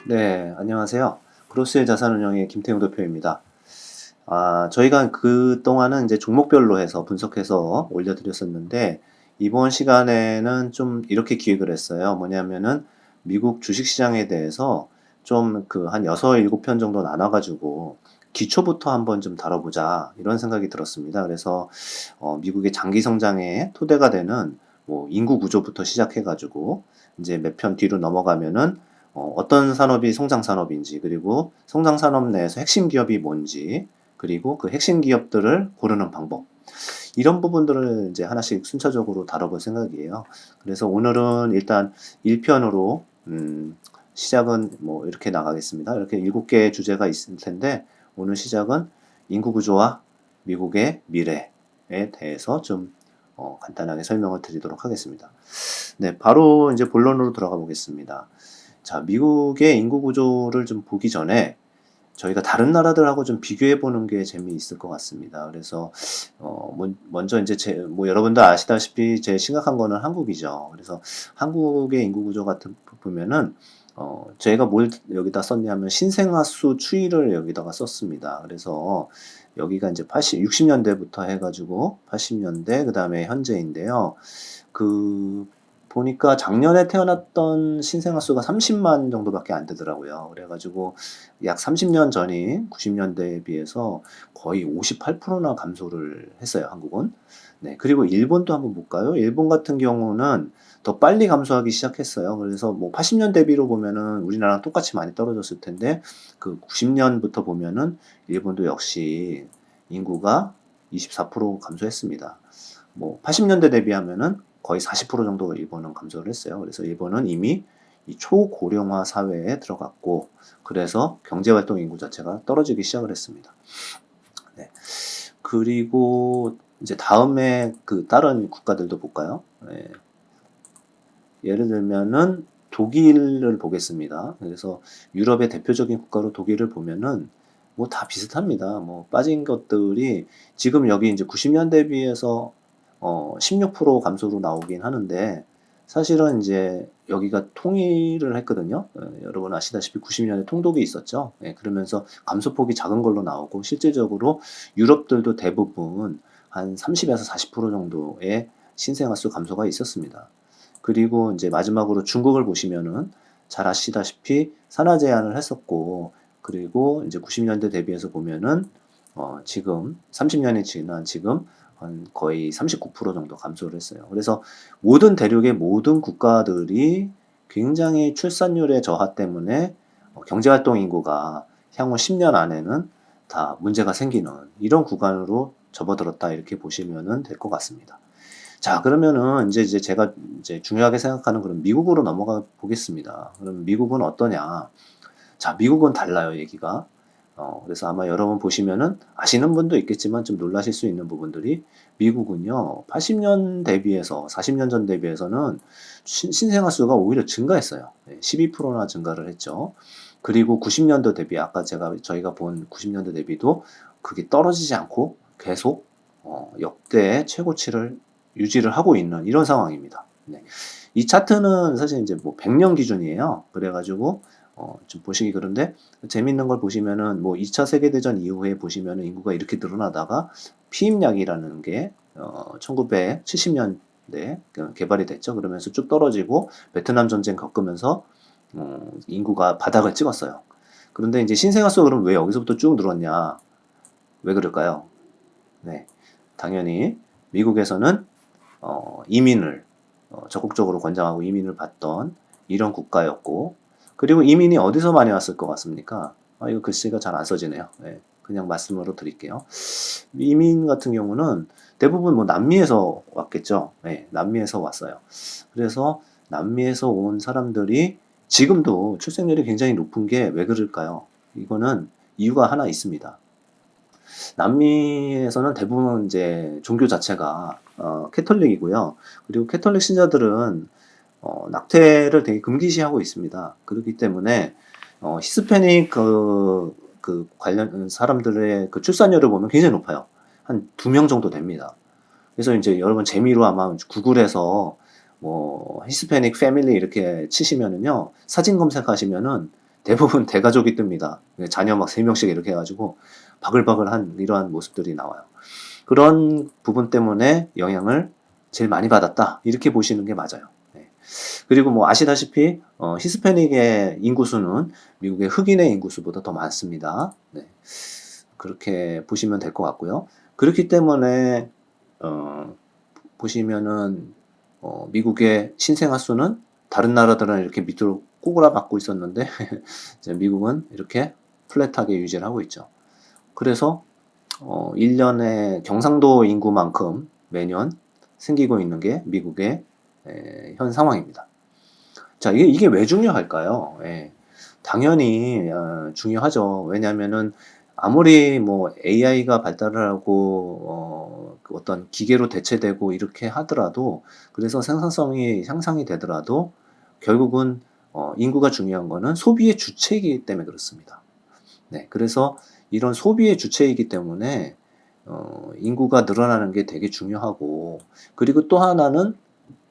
네, 안녕하세요. 그로스의 자산운용의 김태용 대표입니다. 저희가 그동안은 이제 종목별로 해서 분석해서 올려드렸었는데, 이번 시간에는 좀 이렇게 기획을 했어요. 뭐냐면은, 미국 주식시장에 대해서 좀 한 6, 7편 정도 나눠가지고, 기초부터 한번 좀 다뤄보자, 이런 생각이 들었습니다. 그래서, 미국의 장기 성장의 토대가 되는, 뭐, 인구 구조부터 시작해가지고, 이제 몇 편 뒤로 넘어가면은, 어떤 산업이 성장 산업인지, 그리고 성장 산업 내에서 핵심 기업이 뭔지, 그리고 그 핵심 기업들을 고르는 방법. 이런 부분들을 이제 하나씩 순차적으로 다뤄볼 생각이에요. 그래서 오늘은 일단 1편으로, 시작은 뭐 이렇게 나가겠습니다. 이렇게 7개의 주제가 있을 텐데, 오늘 시작은 인구 구조와 미국의 미래에 대해서 좀 간단하게 설명을 드리도록 하겠습니다. 네, 바로 이제 본론으로 들어가 보겠습니다. 자, 미국의 인구 구조를 좀 보기 전에 저희가 다른 나라들하고 좀 비교해 보는 게 재미있을 것 같습니다. 그래서 먼저 이제 뭐 여러분들 아시다시피 제일 심각한 거는 한국이죠. 그래서 한국의 인구 구조 같은 보면은 제가 뭘 여기다 썼냐면 신생아 수 추이를 여기다가 썼습니다. 그래서 여기가 이제 60년대부터 해가지고 80년대 그다음에 현재인데요. 그 보니까 작년에 태어났던 신생아 수가 30만 정도밖에 안 되더라고요. 그래가지고 약 30년 전인 90년대에 비해서 거의 58%나 감소를 했어요, 한국은. 네, 그리고 일본도 한번 볼까요? 일본 같은 경우는 더 빨리 감소하기 시작했어요. 그래서 뭐 80년 대비로 보면은 우리나라랑 똑같이 많이 떨어졌을 텐데 그 90년부터 보면은 일본도 역시 인구가 24% 감소했습니다. 뭐 80년대 대비하면은 거의 40% 정도 일본은 감소를 했어요. 그래서 일본은 이미 이 초고령화 사회에 들어갔고, 그래서 경제활동 인구 자체가 떨어지기 시작을 했습니다. 네. 그리고 이제 다음에 그 다른 국가들도 볼까요? 네. 예를 들면은 독일을 보겠습니다. 그래서 유럽의 대표적인 국가로 독일을 보면은 뭐 다 비슷합니다. 뭐 빠진 것들이 지금 여기 이제 90년대 비해서 16% 감소로 나오긴 하는데 사실은 이제 여기가 통일을 했거든요. 여러분 아시다시피 90년에 통독이 있었죠. 그러면서 감소폭이 작은 걸로 나오고 실질적으로 유럽들도 대부분 한 30에서 40% 정도의 신생아 수 감소가 있었습니다. 그리고 이제 마지막으로 중국을 보시면은 잘 아시다시피 산하 제한을 했었고, 그리고 이제 90년대 대비해서 보면은 지금 30년이 지난 지금 한 거의 39% 정도 감소를 했어요. 그래서 모든 대륙의 모든 국가들이 굉장히 출산율의 저하 때문에 경제활동 인구가 향후 10년 안에는 다 문제가 생기는 이런 구간으로 접어들었다 이렇게 보시면 될 것 같습니다. 자, 그러면은 이제 제가 이제 중요하게 생각하는 그런 미국으로 넘어가 보겠습니다. 그럼 미국은 어떠냐? 자, 미국은 달라요, 얘기가. 그래서 아마 여러분 보시면은 아시는 분도 있겠지만 좀 놀라실 수 있는 부분들이 미국은요, 80년 대비해서, 40년 전 대비해서는 신생아 수가 오히려 증가했어요. 12%나 증가를 했죠. 그리고 90년도 대비, 아까 저희가 본 90년도 대비도 그게 떨어지지 않고 계속 역대 최고치를 유지를 하고 있는 이런 상황입니다. 네. 이 차트는 사실 이제 뭐 100년 기준이에요. 그래가지고 좀 보시기 그런데 재밌는 걸 보시면은 뭐 2차 세계대전 이후에 보시면은 인구가 이렇게 늘어나다가 피임약이라는 게 1970년대 개발이 됐죠. 그러면서 쭉 떨어지고 베트남 전쟁 겪으면서 인구가 바닥을 찍었어요. 그런데 이제 신생아 수가 그럼 왜 여기서부터 쭉 늘었냐? 왜 그럴까요? 네, 당연히 미국에서는 이민을 적극적으로 권장하고 이민을 받던 이런 국가였고, 그리고 이민이 어디서 많이 왔을 것 같습니까? 이거 글씨가 잘 안 써지네요. 네, 그냥 말씀으로 드릴게요. 이민 같은 경우는 대부분 뭐 남미에서 왔겠죠. 네, 남미에서 왔어요. 그래서 남미에서 온 사람들이 지금도 출생률이 굉장히 높은 게 왜 그럴까요? 이거는 이유가 하나 있습니다. 남미에서는 대부분 이제 종교 자체가 캐톨릭이고요. 그리고 캐톨릭 신자들은 낙태를 되게 금기시하고 있습니다. 그렇기 때문에 히스패닉 그 관련 사람들의 그 출산율을 보면 굉장히 높아요. 한 2명 정도 됩니다. 그래서 이제 여러분 재미로 아마 구글에서 뭐 히스패닉 패밀리 이렇게 치시면은요 사진 검색하시면은 대부분 대가족이 뜹니다. 자녀 막 3명씩 이렇게 해가지고 바글바글한 이러한 모습들이 나와요. 그런 부분 때문에 영향을 제일 많이 받았다. 이렇게 보시는 게 맞아요. 네. 그리고 뭐 아시다시피 히스패닉의 인구수는 미국의 흑인의 인구수보다 더 많습니다. 네. 그렇게 보시면 될 것 같고요. 그렇기 때문에 보시면은 미국의 신생아 수는 다른 나라들은 이렇게 밑으로 꼬그라박고 있었는데 이제 미국은 이렇게 플랫하게 유지를 하고 있죠. 그래서 1년에 경상도 인구만큼 매년 생기고 있는 게 미국의 현 상황입니다. 자, 이게 왜 중요할까요? 예. 당연히 중요하죠. 왜냐하면은 아무리 뭐 AI가 발달을 하고 그 어떤 기계로 대체되고 이렇게 하더라도, 그래서 생산성이 향상이 되더라도 결국은 인구가 중요한 거는 소비의 주체이기 때문에 그렇습니다. 네, 그래서 이런 소비의 주체이기 때문에 인구가 늘어나는 게 되게 중요하고, 그리고 또 하나는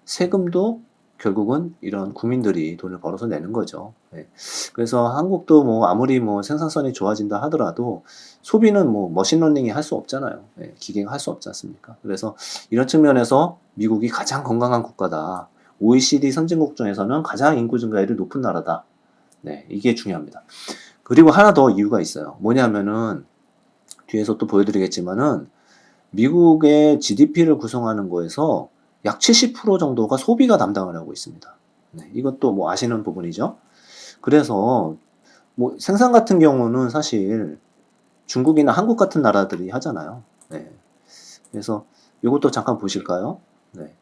세금도 결국은 이런 국민들이 돈을 벌어서 내는 거죠. 네. 그래서 한국도 뭐 아무리 뭐 생산성이 좋아진다 하더라도 소비는 뭐 머신러닝이 할 수 없잖아요. 네. 기계가 할 수 없지 않습니까? 그래서 이런 측면에서 미국이 가장 건강한 국가다. OECD 선진국 중에서는 가장 인구 증가율이 높은 나라다. 네, 이게 중요합니다. 그리고 하나 더 이유가 있어요. 뭐냐면은 뒤에서 또 보여드리겠지만은 미국의 GDP를 구성하는 거에서 약 70% 정도가 소비가 담당을 하고 있습니다. 네, 이것도 뭐 아시는 부분이죠. 그래서 뭐 생산 같은 경우는 사실 중국이나 한국 같은 나라들이 하잖아요. 네. 그래서 이것도 잠깐 보실까요? 네.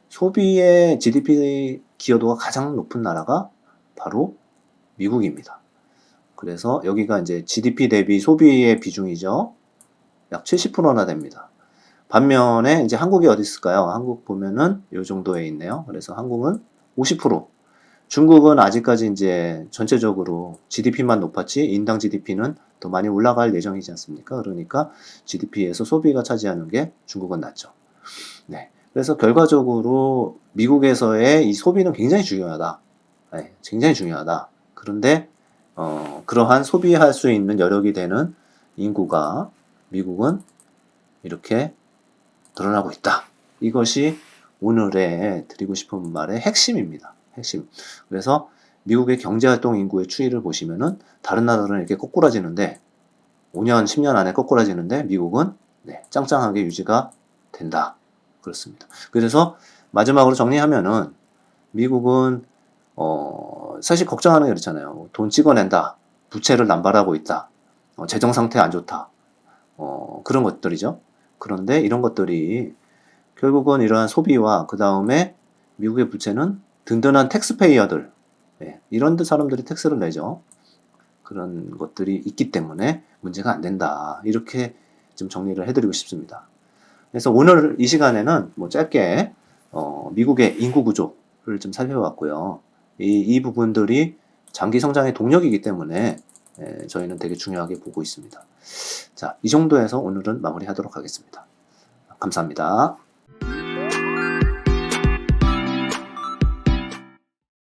소비의 GDP 기여도가 가장 높은 나라가 바로 미국입니다. 그래서 여기가 이제 GDP 대비 소비의 비중이죠. 약 70%나 됩니다. 반면에 이제 한국이 어디 있을까요? 한국 보면은 요 정도에 있네요. 그래서 한국은 50%. 중국은 아직까지 이제 전체적으로 GDP만 높았지 인당 GDP는 더 많이 올라갈 예정이지 않습니까? 그러니까 GDP에서 소비가 차지하는 게 중국은 낮죠. 네. 그래서 결과적으로 미국에서의 이 소비는 굉장히 중요하다. 네, 굉장히 중요하다. 그런데 그러한 소비할 수 있는 여력이 되는 인구가 미국은 이렇게 드러나고 있다. 이것이 오늘의 드리고 싶은 말의 핵심입니다. 핵심. 그래서 미국의 경제활동 인구의 추이를 보시면은 다른 나라들은 이렇게 꼬꾸라지는데 5년, 10년 안에 꼬꾸라지는데 미국은 짱짱하게 유지가 된다. 그렇습니다. 그래서 마지막으로 정리하면은 미국은 사실 걱정하는 게 그렇잖아요. 돈 찍어낸다. 부채를 남발하고 있다. 재정 상태 안 좋다. 그런 것들이죠. 그런데 이런 것들이 결국은 이러한 소비와 그 다음에 미국의 부채는 든든한 텍스페이어들, 이런 사람들이 텍스를 내죠. 그런 것들이 있기 때문에 문제가 안 된다. 이렇게 좀 정리를 해드리고 싶습니다. 그래서 오늘 이 시간에는 뭐 짧게 미국의 인구 구조를 좀 살펴봤고요. 이 부분들이 장기 성장의 동력이기 때문에 저희는 되게 중요하게 보고 있습니다. 자, 이 정도에서 오늘은 마무리하도록 하겠습니다. 감사합니다.